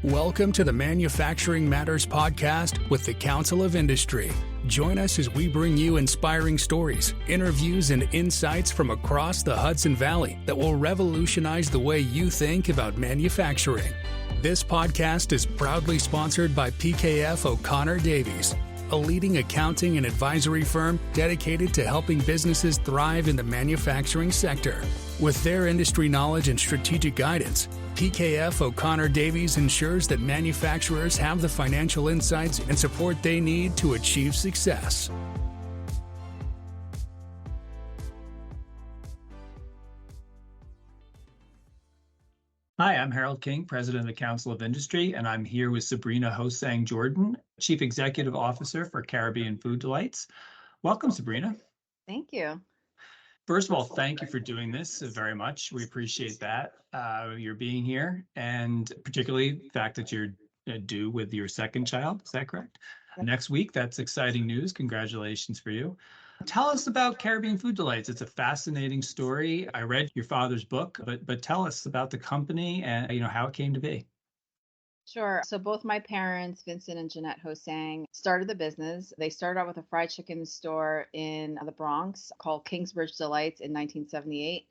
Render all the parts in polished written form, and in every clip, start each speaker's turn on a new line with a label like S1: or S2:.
S1: Welcome to the Manufacturing Matters podcast with the Council of Industry. Join us as we bring you inspiring stories, interviews, and insights from across the Hudson Valley that will revolutionize the way you think about manufacturing. This podcast is proudly sponsored by PKF O'Connor Davies, a leading accounting and advisory firm dedicated to helping businesses thrive in the manufacturing sector. With their industry knowledge and strategic guidance, PKF O'Connor Davies ensures that manufacturers have the financial insights and support they need to achieve success.
S2: Hi, I'm Harold King, President of the Council of Industry, and I'm here with Sabrina HoSang Jordan, Chief Executive Officer for Caribbean Food Delights. Welcome, Sabrina.
S3: Thank you.
S2: First of all, thank you for doing this very much. We appreciate that, you're being here, and particularly the fact that you're due with your second child. Is that correct? Next week. That's exciting news. Congratulations for you. Tell us about Caribbean Food Delights. It's a fascinating story. I read your father's book, but tell us about the company and how it came to be.
S3: Sure. So both my parents, Vincent and Jeanette HoSang, started the business. They started out with a fried chicken store in the Bronx called Kingsbridge Delights in 1978.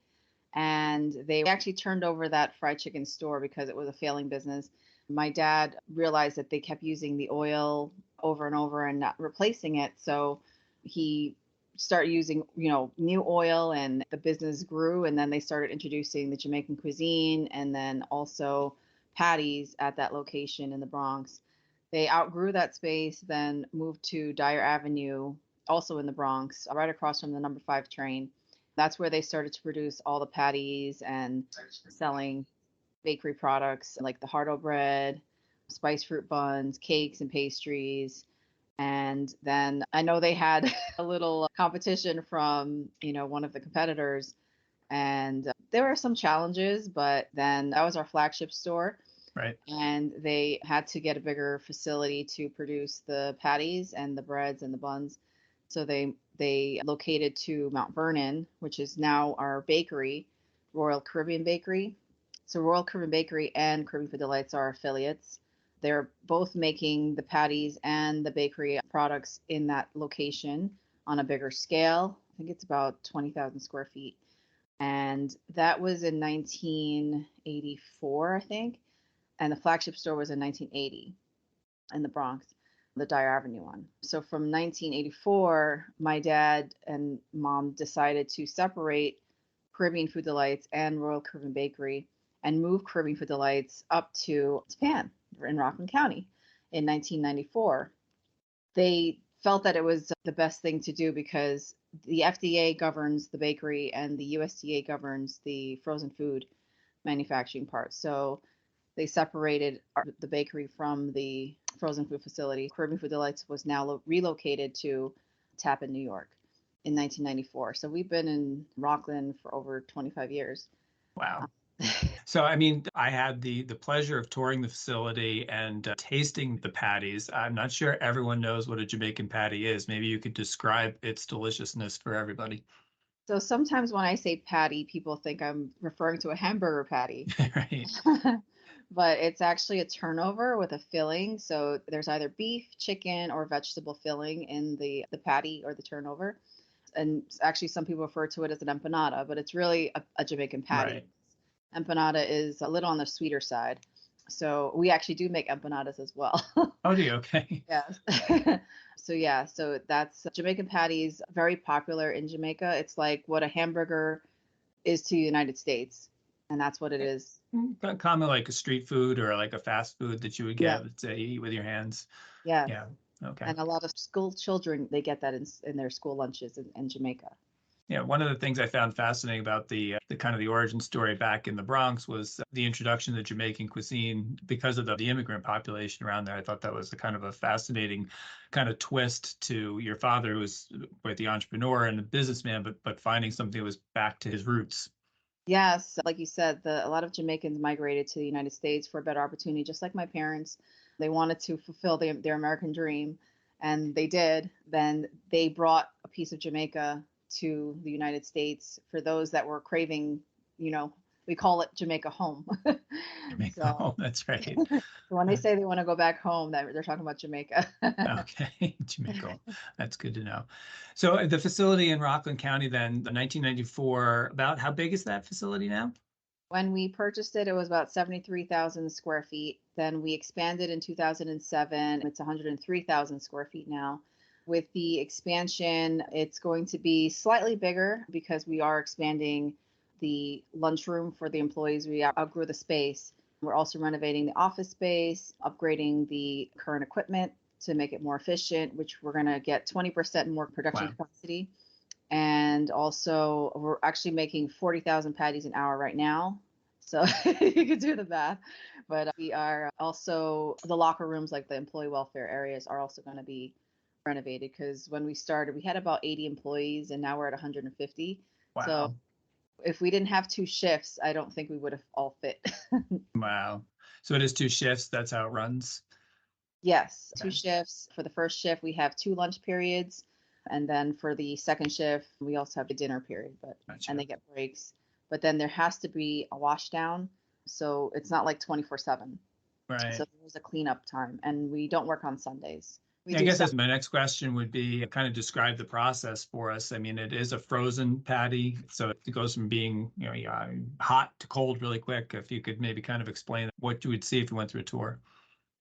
S3: And they actually turned over that fried chicken store because it was a failing business. My dad realized that they kept using the oil over and over and not replacing it. So he started using, new oil, and the business grew. And then they started introducing the Jamaican cuisine and then also patties at that location in the Bronx. They outgrew that space, then moved to Dyer Avenue, also in the Bronx, right across from the number 5 train. That's where they started to produce all the patties and selling bakery products like the hardo bread, spiced fruit buns, cakes and pastries. And then I know they had a little competition from, one of the competitors. And there were some challenges, but then that was our flagship store.
S2: Right.
S3: And they had to get a bigger facility to produce the patties and the breads and the buns. So they located to Mount Vernon, which is now our bakery, Royal Caribbean Bakery. So Royal Caribbean Bakery and Caribbean Food Delights are affiliates. They're both making the patties and the bakery products in that location on a bigger scale. I think it's about 20,000 square feet. And that was in 1984, I think. And the flagship store was in 1980 in the Bronx, the Dyer Avenue one. So from 1984, my dad and mom decided to separate Caribbean Food Delights and Royal Caribbean Bakery and move Caribbean Food Delights up to Japan in Rockland County in 1994. They felt that it was the best thing to do because the FDA governs the bakery and the USDA governs the frozen food manufacturing part. So they separated the bakery from the frozen food facility. Caribbean Food Delights was now relocated to Tappan, New York in 1994. So we've been in Rockland for over 25 years.
S2: Wow. So, I had the pleasure of touring the facility and tasting the patties. I'm not sure everyone knows what a Jamaican patty is. Maybe you could describe its deliciousness for everybody.
S3: So sometimes when I say patty, people think I'm referring to a hamburger patty.
S2: Right.
S3: But it's actually a turnover with a filling. So there's either beef, chicken, or vegetable filling in the patty or the turnover. And actually some people refer to it as an empanada, but it's really a Jamaican patty.
S2: Right.
S3: Empanada is a little on the sweeter side. So we actually do make empanadas as well.
S2: Oh, do you? Okay.
S3: Yes. So that's Jamaican patties, very popular in Jamaica. It's like what a hamburger is to the United States. And that's what it is.
S2: Common like a street food or like a fast food that you would get to eat with your hands.
S3: Yeah.
S2: Yeah. Okay.
S3: And a lot of school children, they get that in their school lunches in Jamaica.
S2: Yeah, one of the things I found fascinating about the kind of the origin story back in the Bronx was the introduction of Jamaican cuisine because of the immigrant population around there. I thought that was a kind of a fascinating kind of twist to your father, who was quite the entrepreneur and a businessman, but finding something that was back to his roots.
S3: Yes, like you said, a lot of Jamaicans migrated to the United States for a better opportunity, just like my parents. They wanted to fulfill their American dream, and they did. Then they brought a piece of Jamaica to the United States for those that were craving, we call it Jamaica home.
S2: Jamaica.
S3: So
S2: Oh, that's right.
S3: when they say they want to go back home, they're talking about Jamaica.
S2: Okay, Jamaica. That's good to know. So the facility in Rockland County then, the 1994, about how big is that facility now?
S3: When we purchased it, it was about 73,000 square feet. Then we expanded in 2007. It's 103,000 square feet now. With the expansion, it's going to be slightly bigger because we are expanding the lunchroom for the employees. We outgrew the space. We're also renovating the office space, upgrading the current equipment to make it more efficient, which we're going to get 20% more production
S2: Wow.
S3: capacity. And also, we're actually making 40,000 patties an hour right now. So you could do the math. But we are also, the locker rooms, like the employee welfare areas, are also going to be renovated because when we started, we had about 80 employees and now we're at 150. So
S2: Wow.
S3: if we didn't have two shifts, I don't think we would have all fit.
S2: Wow. So it is two shifts. That's how it runs.
S3: Yes, two
S2: Okay.
S3: shifts. For the first shift, we have two lunch periods. And then for the second shift, we also have a dinner period,
S2: Gotcha.
S3: and they get breaks. But then there has to be a wash down. So it's not like 24/7.
S2: Right.
S3: So there's a cleanup time. And we don't work on Sundays. We
S2: I
S3: do
S2: guess
S3: some.
S2: that's my next question would be kind of describe the process for us. I mean, it is a frozen patty, so it goes from being, hot to cold really quick. If you could maybe kind of explain what you would see if you went through a tour.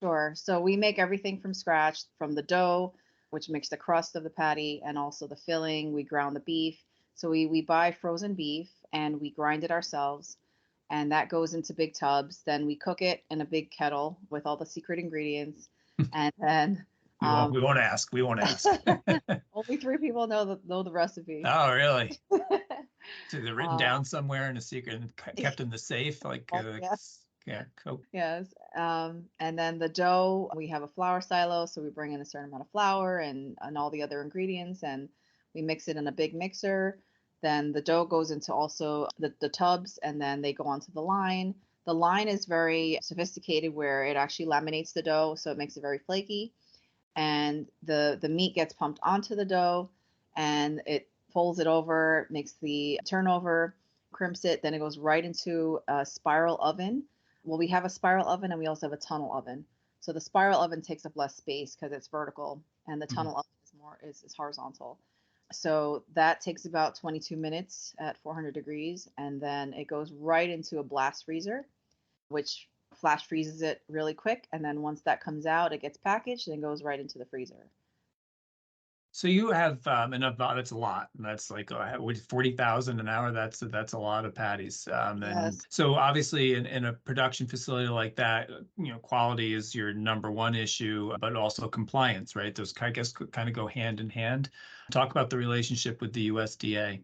S3: Sure. So we make everything from scratch, from the dough, which makes the crust of the patty, and also the filling. We ground the beef. So we buy frozen beef and we grind it ourselves. And that goes into big tubs. Then we cook it in a big kettle with all the secret ingredients. And then
S2: We won't. We won't ask. We won't ask.
S3: only three people know the recipe.
S2: Oh, really? So they're written
S3: Uh,
S2: down somewhere in a secret and kept in the safe, like,
S3: yes.
S2: yeah, coke.
S3: Yes. And then the dough, we have a flour silo. So we bring in a certain amount of flour and all the other ingredients and we mix it in a big mixer. Then the dough goes into also the tubs and then they go onto the line. The line is very sophisticated where it actually laminates the dough. So it makes it very flaky. And the meat gets pumped onto the dough and it folds it over, makes the turnover, crimps it. Then it goes right into a spiral oven. Well, we have a spiral oven and we also have a tunnel oven. So the spiral oven takes up less space because it's vertical, and the tunnel oven is horizontal. So that takes about 22 minutes at 400 degrees, and then it goes right into a blast freezer, which flash freezes it really quick. And then once that comes out, it gets packaged and goes right into the freezer.
S2: So you have enough. That's a lot. That's like 40,000 an hour. That's a lot of patties. And
S3: Yes.
S2: so obviously in a production facility like that, quality is your number one issue, but also compliance, right? Those I guess kind of go hand in hand. Talk about the relationship with the USDA.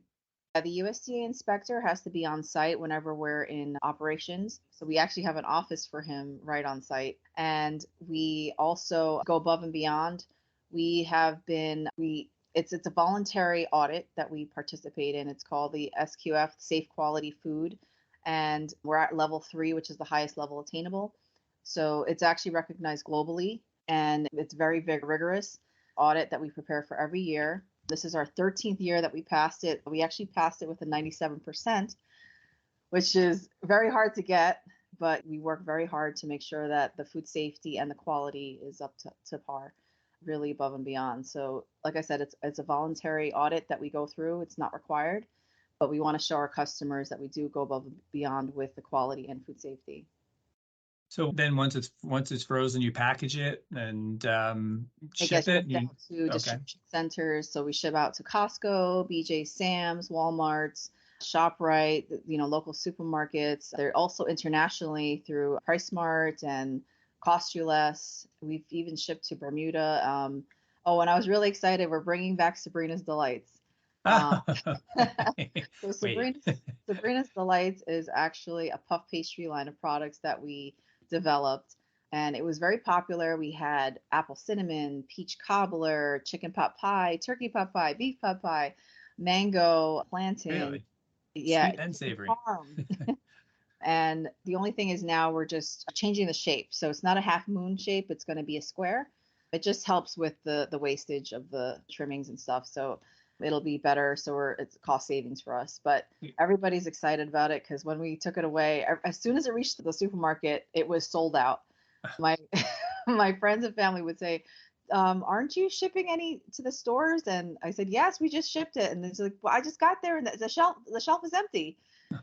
S3: The USDA inspector has to be on site whenever we're in operations. So we actually have an office for him right on site. And we also go above and beyond. It's a voluntary audit that we participate in. It's called the SQF, Safe Quality Food. And we're at level 3, which is the highest level attainable. So it's actually recognized globally and it's very, very rigorous audit that we prepare for every year. This is our 13th year that we passed it. We actually passed it with a 97%, which is very hard to get, but we work very hard to make sure that the food safety and the quality is up to par, really above and beyond. So, like I said, it's a voluntary audit that we go through. It's not required, but we want to show our customers that we do go above and beyond with the quality and food safety.
S2: So then once it's frozen, you package it and
S3: It
S2: ship
S3: gets
S2: it.
S3: shipped out to distribution centers. So we ship out to Costco, BJ Sam's, Walmart's, ShopRite, local supermarkets. They're also internationally through PriceSmart and Cost You Less. We've even shipped to Bermuda. And I was really excited. We're bringing back Sabrina's Delights. So
S2: Wait.
S3: Sabrina's Delights is actually a puff pastry line of products that we developed. And it was very popular. We had apple cinnamon, peach cobbler, chicken pot pie, turkey pot pie, beef pot pie, mango, plantain.
S2: Really?
S3: Yeah,
S2: Sweet and savory.
S3: farm. And the only thing is now we're just changing the shape. So it's not a half moon shape. It's going to be a square. It just helps with the wastage of the trimmings and stuff. So it'll be better. So it's cost savings for us. But everybody's excited about it because when we took it away, as soon as it reached the supermarket, it was sold out. My my friends and family would say, aren't you shipping any to the stores? And I said, yes, we just shipped it. And it's like, well, I just got there and the shelf is empty.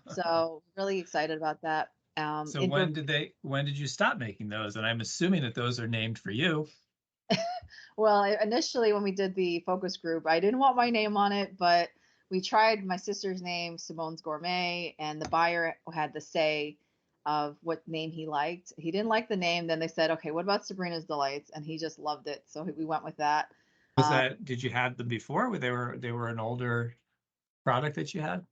S3: So really excited about that.
S2: So when did you stop making those? And I'm assuming that those are named for you.
S3: Well, initially when we did the focus group, I didn't want my name on it, but we tried my sister's name, Simone's Gourmet, and the buyer had the say of what name he liked. He didn't like the name. Then they said, okay, what about Sabrina's Delights? And he just loved it. So we went with that.
S2: Did you have them before? Where they were an older product that you had?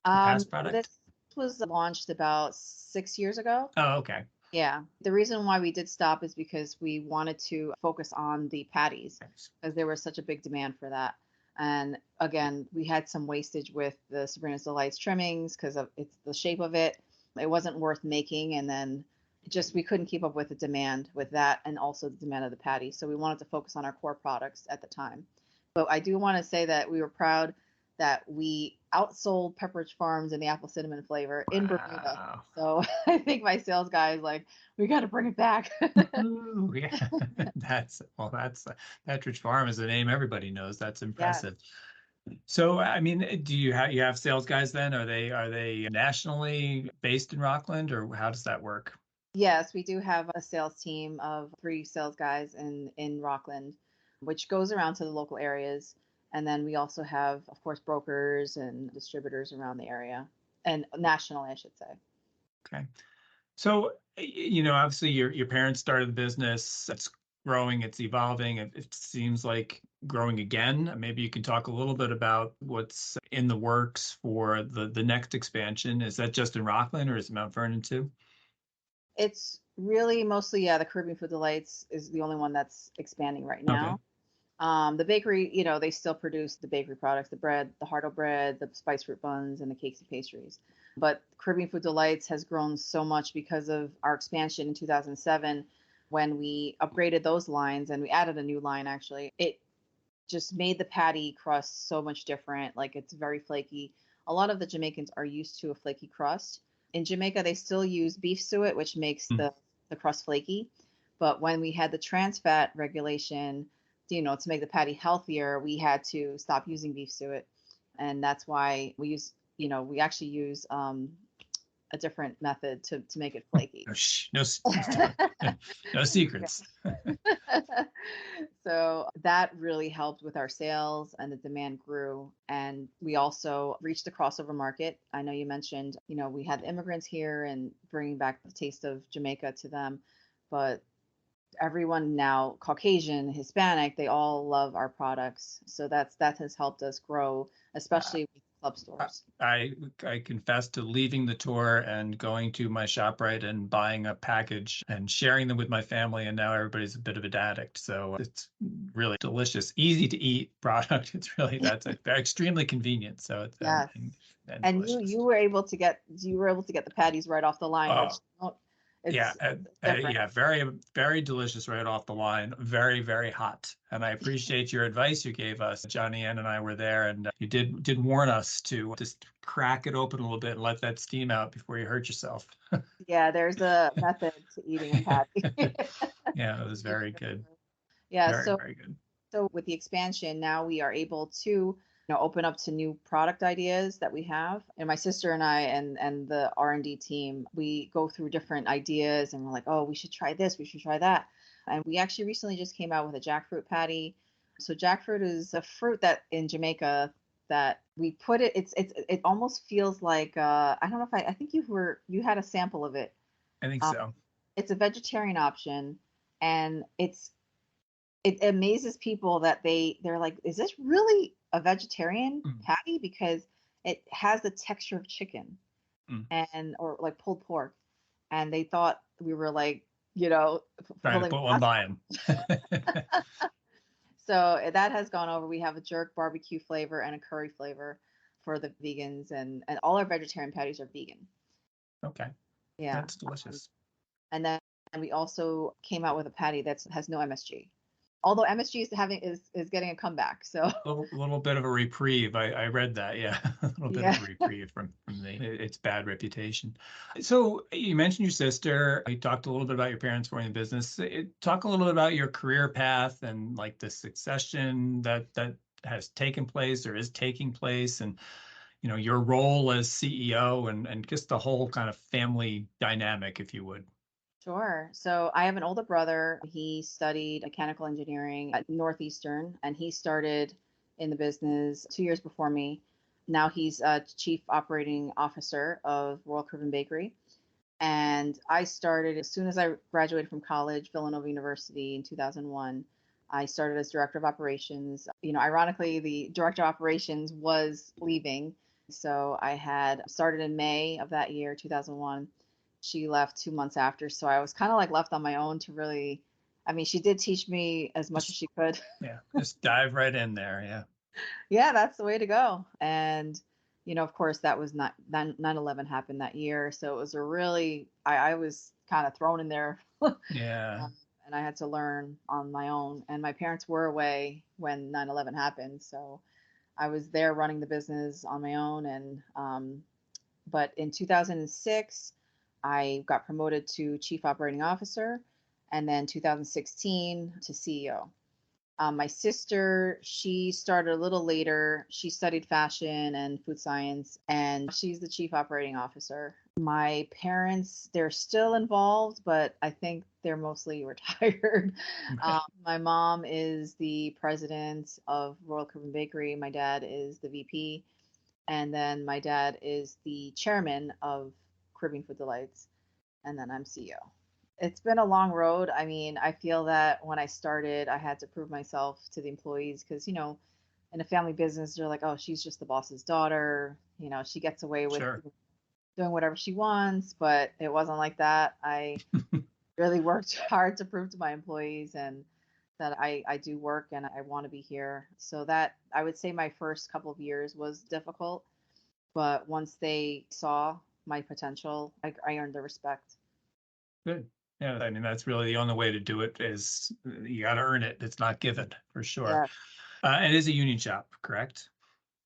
S2: Past product?
S3: This was launched about 6 years ago.
S2: Oh, okay.
S3: Yeah. The reason why we did stop is because we wanted to focus on the patties because there was such a big demand for that. And again, we had some wastage with the Sabrina's Delights trimmings because of it's the shape of it. It wasn't worth making. And then we couldn't keep up with the demand with that and also the demand of the patty. So we wanted to focus on our core products at the time. But I do want to say that we were proud that we outsold Pepperidge Farms in the apple cinnamon flavor in Bermuda. So I think my sales guy is like, we got to bring it back.
S2: Ooh, yeah, that's Pepperidge Farm is a name everybody knows. That's impressive. Yeah. So, I mean, do you have sales guys then? Are they nationally based in Rockland, or how does that work?
S3: Yes, we do have a sales team of 3 sales guys in Rockland, which goes around to the local areas. And then we also have, of course, brokers and distributors around the area and nationally, I should say.
S2: Okay. So, obviously your parents started the business. It's growing, it's evolving. It seems like growing again. Maybe you can talk a little bit about what's in the works for the next expansion. Is that just in Rockland or is it Mount Vernon too?
S3: It's really mostly, the Caribbean Food Delights is the only one that's expanding right now. Okay. The bakery, they still produce the bakery products, the bread, the hard-boiled bread, the spiced fruit buns, and the cakes and pastries. But Caribbean Food Delights has grown so much because of our expansion in 2007 when we upgraded those lines and we added a new line, actually. It just made the patty crust so much different. Like, it's very flaky. A lot of the Jamaicans are used to a flaky crust. In Jamaica, they still use beef suet, which makes the crust flaky. But when we had the trans fat regulation, to make the patty healthier, we had to stop using beef suet. And that's why we actually use a different method to make it flaky.
S2: No secrets.
S3: So that really helped with our sales and the demand grew. And we also reached the crossover market. I know you mentioned, we had immigrants here and bringing back the taste of Jamaica to them, but everyone now, Caucasian, Hispanic, they all love our products. So that has helped us grow, especially with club stores.
S2: I confess to leaving the tour and going to my ShopRite and buying a package and sharing them with my family. And now everybody's a bit of an addict. So it's really delicious, easy to eat product. It's really, they're extremely convenient. So it's
S3: yes. And you were able to get the patties right off the line, which
S2: very, very delicious right off the line. Very, very hot. And I appreciate your advice you gave us. Johnny Ann and I were there, and you did warn us to just crack it open a little bit and let that steam out before you hurt yourself.
S3: Yeah, there's a method to eating a patty.
S2: Yeah, it was very good.
S3: Yeah,
S2: very good.
S3: So with the expansion, now we are able to open up to new product ideas that we have. And my sister and I and the R&D team, we go through different ideas and we're like, oh, we should try this, we should try that. And we actually recently just came out with a jackfruit patty. So jackfruit is a fruit that in Jamaica that we put it almost feels like I don't know if I think you had a sample of it.
S2: I think so.
S3: It's a vegetarian option, and it amazes people that they're like, is this really a vegetarian patty? Because it has the texture of chicken or like pulled pork. And they thought we were like,
S2: trying to put one by them.
S3: So that has gone over. We have a jerk barbecue flavor and a curry flavor for the vegans, and all our vegetarian patties are vegan.
S2: Okay.
S3: Yeah.
S2: That's delicious.
S3: And then we also came out with a patty that has no MSG. Although MSG is getting a comeback. So
S2: little bit of a reprieve. I read that. Yeah, a little bit
S3: yeah.
S2: of a reprieve from its bad reputation. So you mentioned your sister. You talked a little bit about your parents forming the business. Talk a little bit about your career path and like the succession that has taken place or is taking place, and your role as CEO and just the whole kind of family dynamic, if you would.
S3: Sure. So I have an older brother. He studied mechanical engineering at Northeastern, and he started in the business 2 years before me. Now he's a chief operating officer of Royal Caribbean Bakery. And I started as soon as I graduated from college, Villanova University in 2001. I started as director of operations. Ironically, the director of operations was leaving. So I had started in May of that year, 2001. She left 2 months after. So I was kind of like left on my own to really, I mean, she did teach me as much as she could.
S2: Yeah, just dive right in there. Yeah.
S3: Yeah, that's the way to go. And, of course, that was not 9/11 happened that year. So it was a really, I was kind of thrown in there.
S2: Yeah.
S3: And I had to learn on my own. And my parents were away when 9/11 happened. So I was there running the business on my own. And, but in 2006, I got promoted to chief operating officer, and then 2016 to CEO. My sister, she started a little later. She studied fashion and food science, and she's the chief operating officer. My parents, they're still involved, but I think they're mostly retired. My mom is the president of Royal Caribbean Bakery. My dad is the VP. And then my dad is the chairman of Caribbean Food Delights. And then I'm CEO. It's been a long road. I mean, I feel that when I started, I had to prove myself to the employees because, in a family business, they're like, oh, she's just the boss's daughter. She gets away with
S2: Sure.
S3: doing whatever she wants, but it wasn't like that. I really worked hard to prove to my employees and that I do work and I want to be here. So that I would say my first couple of years was difficult, but once they saw my potential, I earned their respect.
S2: Good. Yeah, I mean, that's really the only way to do it is you got to earn it. It's not given for sure.
S3: Yeah.
S2: It is a union shop, correct?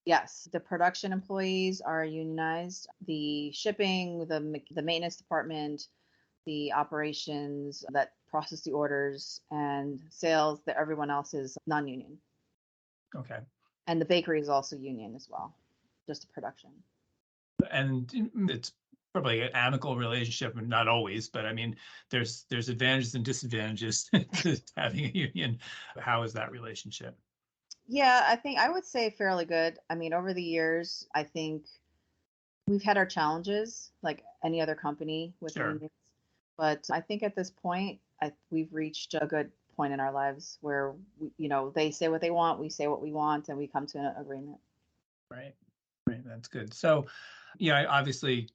S3: Yes, the production employees are unionized. The shipping, the maintenance department, the operations that process the orders, and sales, that everyone else is non-union.
S2: Okay.
S3: And the bakery is also union as well, just the production.
S2: And it's probably an amicable relationship, and not always, but I mean, there's advantages and disadvantages to having a union. How is that relationship?
S3: Yeah, I think I would say fairly good. I mean, over the years, I think we've had our challenges like any other company with
S2: Sure.
S3: unions. But I think at this point, we've reached a good point in our lives where they say what they want, we say what we want, and we come to an agreement.
S2: Right. Right. That's good. So, yeah, obviously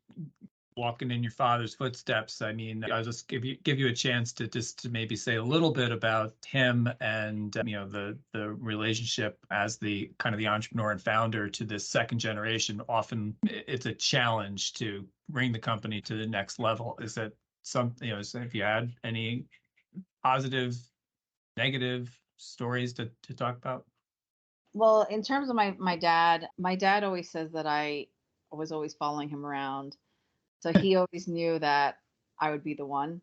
S2: walking in your father's footsteps. I mean, I'll just give you a chance to maybe say a little bit about him and the relationship as the kind of the entrepreneur and founder to this second generation. Often it's a challenge to bring the company to the next level. Is that if you had any positive, negative stories to talk about?
S3: Well, in terms of my dad always says that I was always following him around. So he always knew that I would be the one.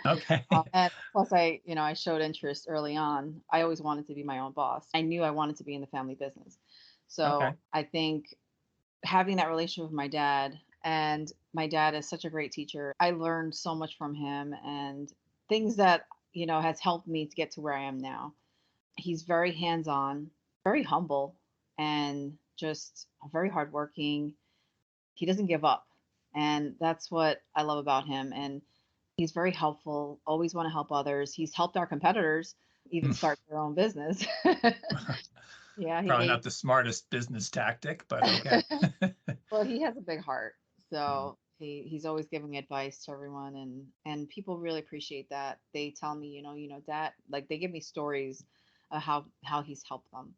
S2: Okay.
S3: And plus I showed interest early on. I always wanted to be my own boss. I knew I wanted to be in the family business. So
S2: Okay.
S3: I think having that relationship with my dad, and my dad is such a great teacher. I learned so much from him and things that, has helped me to get to where I am now. He's very hands-on, very humble, and just very hardworking. He doesn't give up. And that's what I love about him. And he's very helpful, always want to help others. He's helped our competitors even start their own business. Yeah, he
S2: Probably
S3: gave.
S2: not the smartest business tactic, but okay.
S3: Well, he has a big heart. So he's always giving advice to everyone, and people really appreciate that. They tell me, Dad, like they give me stories of how he's helped them.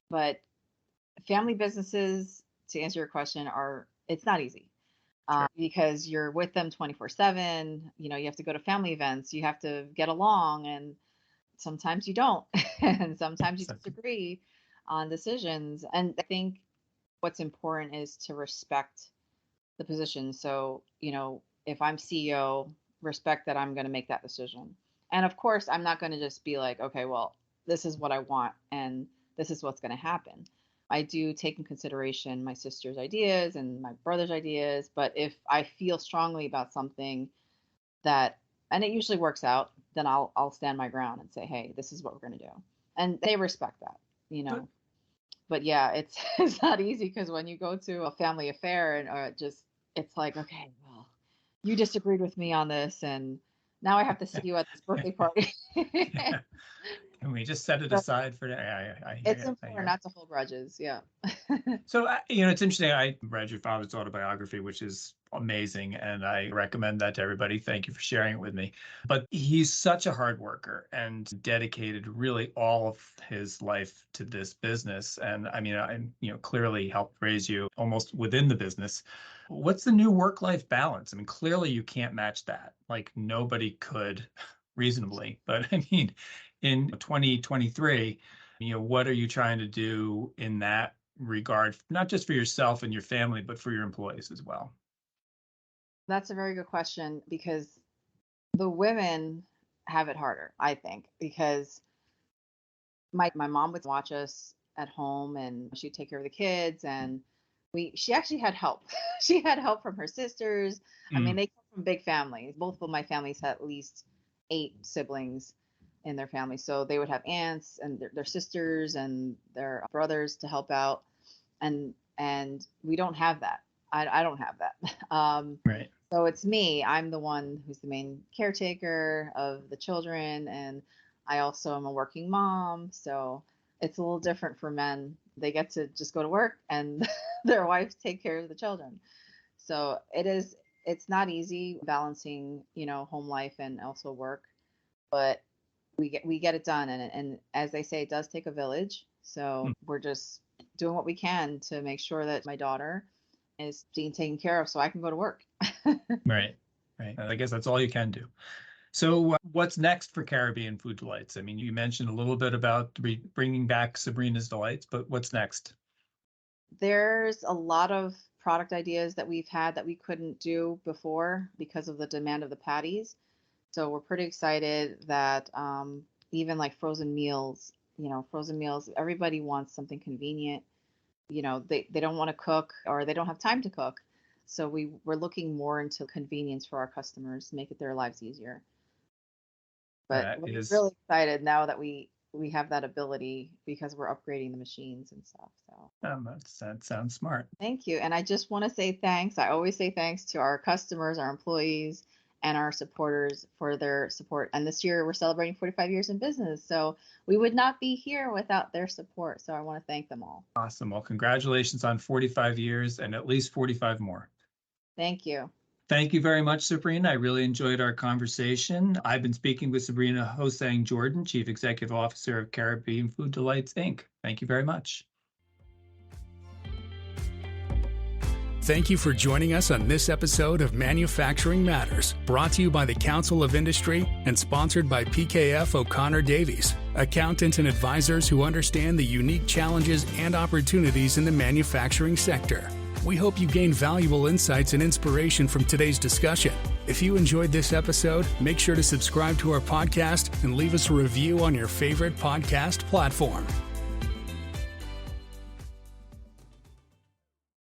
S3: But family businesses, to answer your question, it's not easy.
S2: Sure.
S3: Because you're with them 24/7. You have to go to family events, you have to get along, and sometimes you don't, and sometimes you disagree on decisions. And I think what's important is to respect the position. So, if I'm CEO, respect that I'm going to make that decision. And of course, I'm not going to just be like, okay, well, this is what I want and this is what's going to happen. I do take in consideration my sister's ideas and my brother's ideas, but if I feel strongly about something and it usually works out, then I'll stand my ground and say, hey, this is what we're going to do. And they respect that.
S2: Good.
S3: But yeah, it's not easy, because when you go to a family affair and it's like, okay, well, you disagreed with me on this, and now I have to see you at this birthday party.
S2: Can we just set it aside for now? I hear
S3: It's
S2: you.
S3: important not to hold grudges. Yeah.
S2: So, it's interesting. I read your father's autobiography, which is amazing, and I recommend that to everybody. Thank you for sharing it with me. But he's such a hard worker and dedicated really all of his life to this business. And I clearly helped raise you almost within the business. What's the new work-life balance? Clearly you can't match that. Like nobody could reasonably, but in 2023, what are you trying to do in that regard, not just for yourself and your family, but for your employees as well?
S3: That's a very good question, because the women have it harder, I think, because my mom would watch us at home and she'd take care of the kids, and she actually had help. She had help from her sisters. They come from big families. Both of my families had at least 8 siblings in their family. So they would have aunts and their sisters and their brothers to help out. And we don't have that. I don't have that.
S2: Right.
S3: So it's me. I'm the one who's the main caretaker of the children. And I also am a working mom. So it's a little different for men. They get to just go to work and their wives take care of the children. So it's not easy balancing, home life and also work, but we get it done. And as they say, it does take a village. So we're just doing what we can to make sure that my daughter is being taken care of so I can go to work.
S2: Right. I guess that's all you can do. So what's next for Caribbean Food Delights? You mentioned a little bit about bringing back Sabrina's Delights, but what's next?
S3: There's a lot of product ideas that we've had that we couldn't do before because of the demand of the patties. So we're pretty excited that even like frozen meals, everybody wants something convenient. They don't want to cook, or they don't have time to cook. So we're looking more into convenience for our customers to make their lives easier. But we're really excited now that we have that ability, because we're upgrading the machines and stuff. So
S2: that sounds smart.
S3: Thank you. And I just want to say thanks. I always say thanks to our customers, our employees, and our supporters for their support. And this year we're celebrating 45 years in business. So we would not be here without their support. So I want to thank them all.
S2: Awesome. Well, congratulations on 45 years and at least 45 more.
S3: Thank you.
S2: Thank you very much, Sabrina. I really enjoyed our conversation. I've been speaking with Sabrina HoSang Jordan, Chief Executive Officer of Caribbean Food Delights, Inc. Thank you very much.
S1: Thank you for joining us on this episode of Manufacturing Matters, brought to you by the Council of Industry and sponsored by PKF O'Connor Davies, accountants and advisors who understand the unique challenges and opportunities in the manufacturing sector. We hope you gained valuable insights and inspiration from today's discussion. If you enjoyed this episode, make sure to subscribe to our podcast and leave us a review on your favorite podcast platform.